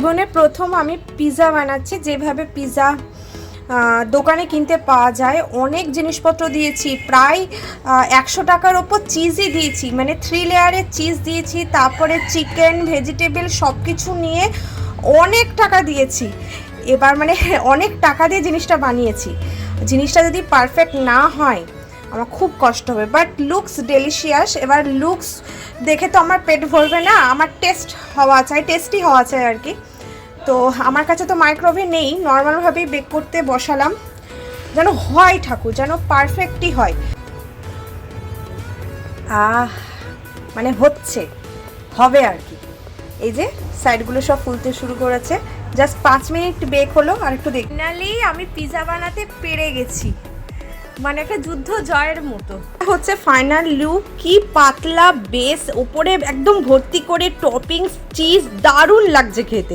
জীবনে প্রথম আমি পিৎজা বানাচ্ছি, যেভাবে পিৎজা দোকানে কিনতে পাওয়া যায়। অনেক জিনিসপত্র দিয়েছি, প্রায় 100 টাকার ওপর চিজই দিয়েছি, মানে 3 লেয়ারের চিজ দিয়েছি, তারপরে চিকেন ভেজিটেবল সব কিছু নিয়ে অনেক টাকা দিয়েছি। এবার মানে অনেক টাকা দিয়ে জিনিসটা বানিয়েছি। জিনিসটা যদি পারফেক্ট না হয় আমার খুব কষ্ট হবে, বাট লুকস ডেলিশিয়াস। এবার লুকস দেখে তো আমার পেট ভরবে না, আমার টেস্ট হওয়া চাই, টেস্টি হওয়া চাই আর কি। তো আমার কাছে তো মাইক্রোওভেন নেই, নর্মালভাবেই বেক করতে বসালাম, যেন হয় ঠাকুর, যেন পারফেক্টই হয়। মানে হচ্ছে, হবে আর কি। এই যে সাইডগুলো সব ফুলতে শুরু করেছে, জাস্ট 5 মিনিট বেক হলো। আর একটু ফাইনালি আমি পিৎজা বানাতে পেরে গেছি, মানে একটা যুদ্ধ জয়ের মতো হচ্ছে ফাইনাল লুক। কি পাতলা বেস, ওপরে একদম ভর্তি করে টপিংস চিজ, দারুণ লাগছে খেতে।